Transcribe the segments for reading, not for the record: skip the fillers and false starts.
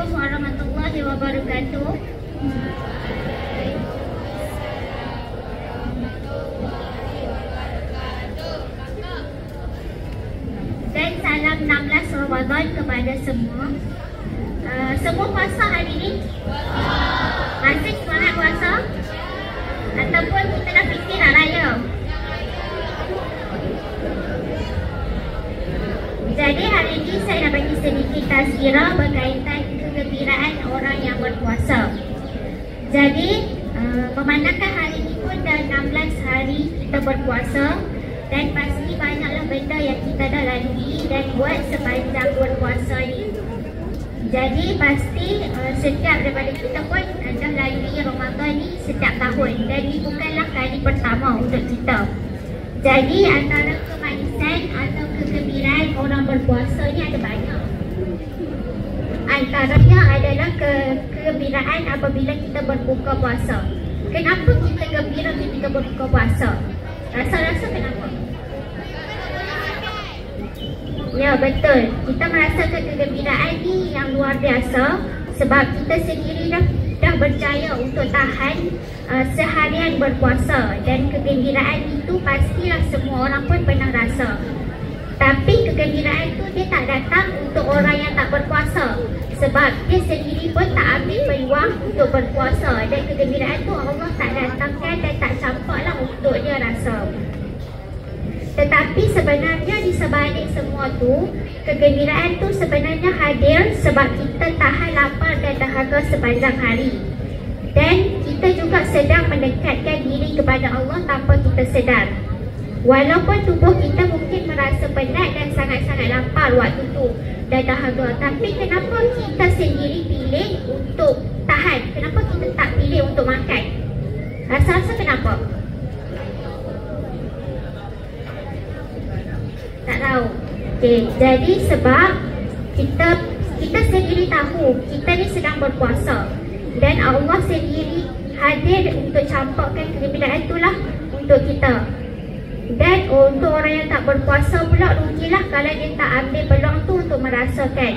Assalamualaikum warahmatullahi wabarakatuh. Dan salam 16 Ramadan kepada semua. Semua puasa hari ini? Masih semangat puasa? Ataupun kita dah fikir nak raya? Jadi hari ini saya nak bagi sedikit tazkirah berkaitan kegembiraan orang yang berpuasa. Jadi memandangkan hari ini pun dah 16 hari kita berpuasa, dan pasti banyaklah benda yang kita dah lalui dan buat sepanjang berpuasa ni. Jadi pasti setiap daripada kita pun dah lalui Ramadan ni setiap tahun, dan ini bukanlah kali pertama untuk kita. Jadi antara kemanisan atau kegembiraan orang berpuasa ni ada banyak. Antaranya adalah kegembiraan apabila kita berbuka puasa. Kenapa kita gembira ketika berbuka puasa? Rasa-rasa kenapa? Ya, betul. Kita merasakan kegembiraan ni yang luar biasa sebab kita sendiri dah berjaya untuk tahan seharian berpuasa, dan kegembiraan itu pastilah semua orang pun pernah rasa. Tapi kegembiraan tu dia tak datang untuk orang yang tak berpuasa, sebab dia sendiri pun tak ambil peluang untuk berpuasa, dan kegembiraan tu Allah tak datangkan dan tak campaklah untuk dia rasa. Tetapi sebenarnya di sebalik semua tu, kegembiraan tu sebenarnya hadir sebab kita tahan lapar dan dahaga sepanjang hari. Dan kita juga sedang mendekatkan diri kepada Allah tanpa kita sedar. Walaupun tubuh kita mungkin merasa penat dan sangat-sangat lapar waktu tu dan dahaga, tapi kenapa kita sendiri pilih untuk tahan? Kenapa kita tak pilih untuk makan? Rasa-rasa kenapa? Tak tahu. Okay, jadi sebab kita sendiri tahu kita ni sedang berpuasa, dan Allah sendiri hadir untuk campakkan kegembiraan itulah untuk kita. Dan untuk orang yang tak berpuasa pula, rugilah kalau dia tak ambil peluang tu untuk merasakan.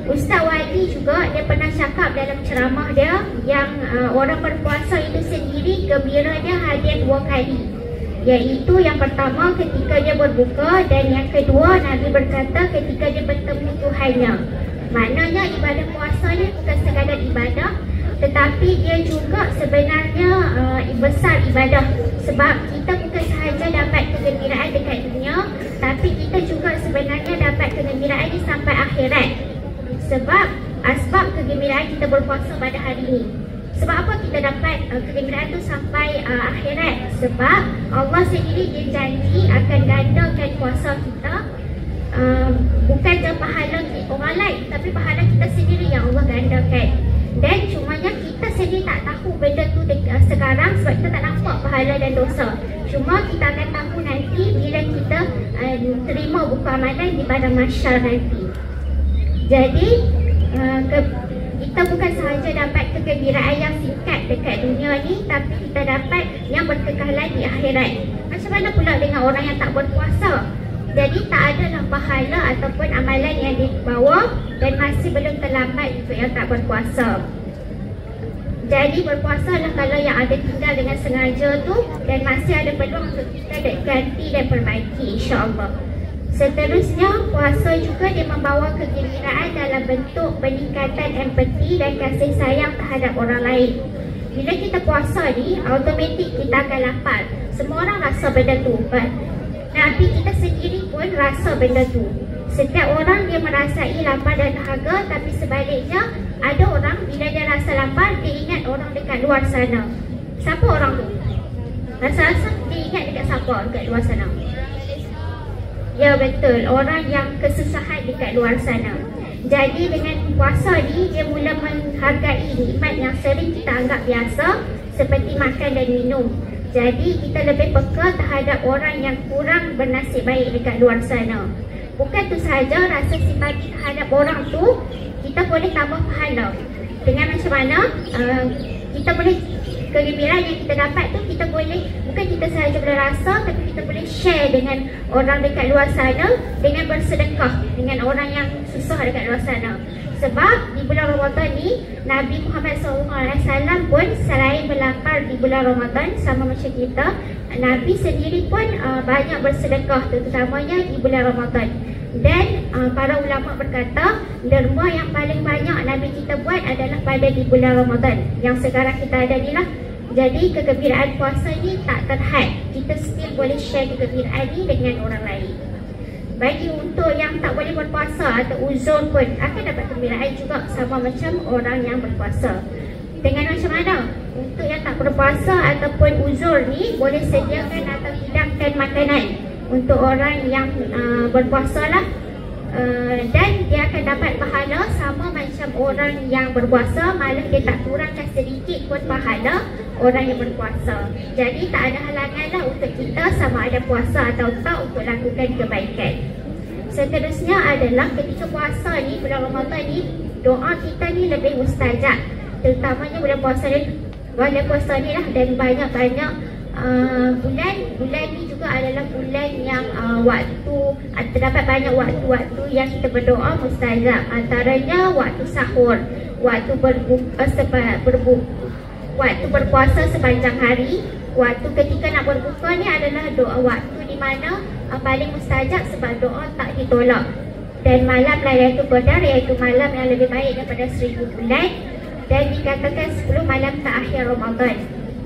Ustaz Wadi juga dia pernah cakap dalam ceramah dia yang orang berpuasa itu sendiri gembira dia hadir 2 kali. Iaitu yang pertama ketika dia berbuka, dan yang kedua Nabi berkata ketika dia bertemu Tuhannya. Maknanya ibadah puasa ni bukan sekadar ibadah, tetapi dia juga sebenarnya besar ibadah. Sebab kita bukan sahaja dapat kegembiraan dekat dunia, tapi kita juga sebenarnya dapat kegembiraan ni sampai akhirat. Sebab asbab kegembiraan kita berpuasa pada hari ini. Sebab apa kita dapat kegembiraan tu sampai akhirat? Sebab Allah sendiri dia janji akan gandakan puasa kita. Bukan je pahala orang lain, tapi pahala kita sendiri yang Allah gandakan. Dan cumanya kita sendiri tak tahu benda tu sekarang sebab kita tak nampak pahala dan dosa. Cuma kita akan tahu nanti bila kita terima buku amalan di padang mahsyar nanti. Jadi kita bukan sahaja dapat kegembiraan yang singkat dekat dunia ni, tapi kita dapat yang berkekalan di akhirat. Macam mana pula dengan orang yang tak berpuasa? Jadi tak adalah pahala ataupun amalan yang dibawa, dan masih belum terlambat untuk yang tak berpuasa. Jadi berpuasa lah kalau yang ada tinggal dengan sengaja tu, dan masih ada peluang untuk kita ganti dan perbaiki, insya-Allah. Seterusnya, puasa juga dia membawa kegembiraan dalam bentuk peningkatan empati dan kasih sayang terhadap orang lain. Bila kita puasa ni, automatik kita akan lapar. Semua orang rasa benda tu, tapi kita sendiri pun rasa benda tu. Setiap orang dia merasai lapar dan dahaga, tapi sebaliknya ada orang bila dia rasa lapar, dia ingat orang dekat luar sana. Siapa orang tu? Rasa-rasa dia ingat dekat siapa dekat luar sana? Ya, betul, orang yang kesusahan dekat luar sana. Jadi dengan puasa ni, dia mula menghargai nikmat yang sering kita anggap biasa, seperti makan dan minum. Jadi kita lebih peka terhadap orang yang kurang bernasib baik dekat luar sana. Bukan tu sahaja, rasa simpati terhadap orang tu, kita boleh tambah pahala. Dengan macam mana kita boleh, kegembiraan yang kita dapat tu kita boleh, bukan kita sahaja boleh rasa, tapi kita boleh share dengan orang dekat luar sana dengan bersedekah dengan orang yang susah dekat luar sana. Sebab di bulan Ramadan ni Nabi Muhammad SAW pun selain berlapar di bulan Ramadan sama macam kita, Nabi sendiri pun banyak bersedekah, terutamanya di bulan Ramadan. Dan para ulama berkata derma yang paling banyak Nabi kita buat adalah pada di bulan Ramadan yang sekarang kita ada ni lah. Jadi kegembiraan puasa ni tak terhad, kita still boleh share kegembiraan ni dengan orang lain. Bagi untuk yang tak boleh berpuasa atau uzur pun akan dapat kegembiraan juga sama macam orang yang berpuasa. Dengan macam mana? Untuk yang tak berpuasa ataupun uzur ni boleh sediakan atau hidangkan makanan untuk orang yang berpuasa lah. Dan dia akan dapat pahala sama macam orang yang berpuasa, malah dia tak kurangkan sedikit pun pahala orang yang berpuasa. Jadi tak ada halangan lah untuk kita sama ada puasa atau tak untuk lakukan kebaikan. Seterusnya adalah ketika puasa ni, bulan Ramadan ni, doa kita ni lebih mustajab. Terutamanya bulan puasa ni lah, dan banyak-banyak bulan ni juga adalah bulan yang terdapat banyak waktu-waktu yang kita berdoa mustajab. Antaranya waktu sahur, waktu waktu berpuasa sepanjang hari, waktu ketika nak berbuka ni adalah doa waktu di mana paling mustajab sebab doa tak ditolak. Dan malam Lailatul Qadar iaitu malam yang lebih baik daripada 1000 bulan, dan dikatakan 10 malam terakhir Ramadan.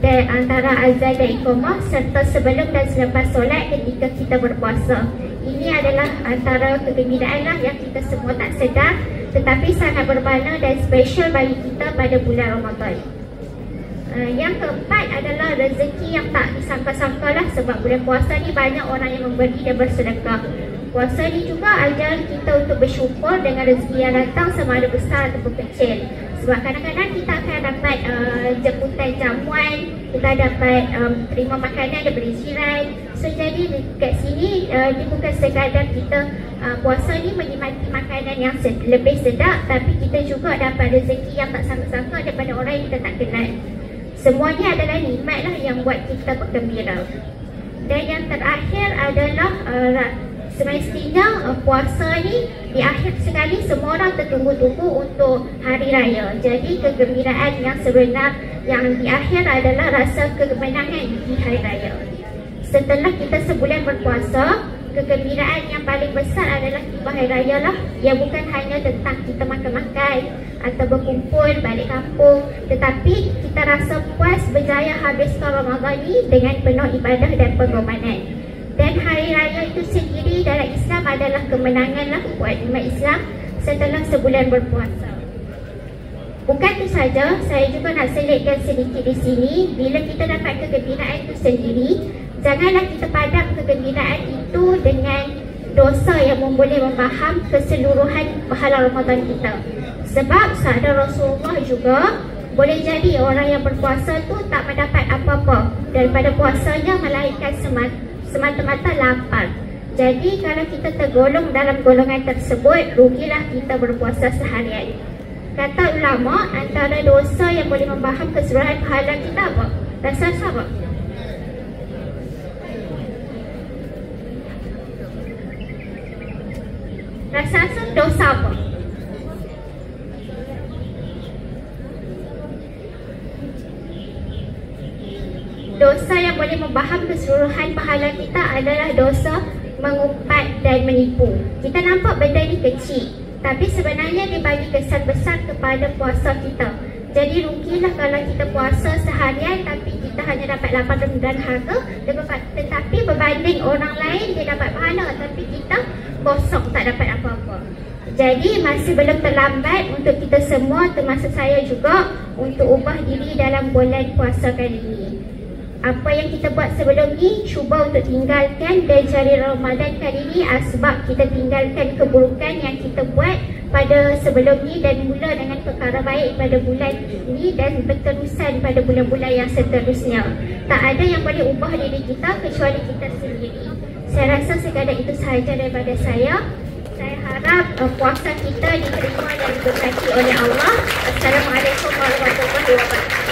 Dan antara azan dan iqamah serta sebelum dan selepas solat ketika kita berpuasa. Ini adalah antara kegembiraan lah yang kita semua tak sedar tetapi sangat bermakna dan special bagi kita pada bulan Ramadan. Yang keempat adalah rezeki yang tak disangka-sangka lah, sebab bulan puasa ni banyak orang yang memberi dan bersedekah. Puasa ni juga ajar kita untuk bersyukur dengan rezeki yang datang sama ada besar ataupun kecil. Sebab kadang-kadang kita akan dapat jemputan jamuan, kita dapat terima makanan daripada jiran. So jadi dekat sini dia bukan sekadar kita puasa ni menikmati makanan yang lebih sedap, tapi kita juga dapat rezeki yang tak sangka-sangka daripada orang yang kita tak kenal. Semuanya adalah nikmat lah yang buat kita bergembira. Dan yang terakhir adalah semestinya puasa ni di akhir sekali semua orang tertunggu-tunggu untuk hari raya. Jadi kegembiraan yang sebenar yang di akhir adalah rasa kemenangan di hari raya. Setelah kita sebulan berpuasa, kegembiraan yang paling besar adalah tiba hari raya lah. Yang bukan hanya tentang kita makan-makan atau berkumpul balik kampung, tetapi kita rasa puas berjaya habiskan Ramadan ni dengan penuh ibadah dan pengorbanan. Dan hari raya itu sendiri dalam Islam adalah kemenangan lah buat umat Islam setelah sebulan berpuasa. Bukan itu saja, saya juga nak selitkan sedikit di sini. Bila kita dapat kegembiraan itu sendiri, janganlah kita padam kegembiraan itu dengan dosa yang boleh membaham keseluruhan pahala Ramadan kita. Sebab sabda Rasulullah juga, boleh jadi orang yang berpuasa tu tak mendapat apa-apa daripada puasanya melainkan semata-mata lapar. Jadi kalau kita tergolong dalam golongan tersebut, rugilah kita berpuasa seharian. Kata ulama, antara dosa yang boleh membaham keseluruhan pahala kita apa? Rasa apa? Rasa dosa apa? Dosa yang boleh membaham keseluruhan pahala kita adalah dosa mengumpat dan menipu. Kita nampak benda ni kecil, tapi sebenarnya dia bagi kesan besar kepada puasa kita. Jadi rugilah kalau kita puasa seharian tapi kita hanya dapat lapar dan harga. Tetapi berbanding orang lain dia dapat pahala, tapi kita kosong tak dapat apa-apa. Jadi masih belum terlambat untuk kita semua, termasuk saya juga, untuk ubah diri dalam bulan puasa kali ini. Apa yang kita buat sebelum ni, cuba untuk tinggalkan dan cari Ramadan kali ni sebab kita tinggalkan keburukan yang kita buat pada sebelum ni dan mula dengan perkara baik pada bulan ni dan berterusan pada bulan-bulan yang seterusnya. Tak ada yang boleh ubah diri kita kecuali kita sendiri. Saya rasa sekadar itu sahaja daripada saya. Saya harap puasa kita diterima dan diberkati oleh Allah. Assalamualaikum warahmatullahi wabarakatuh.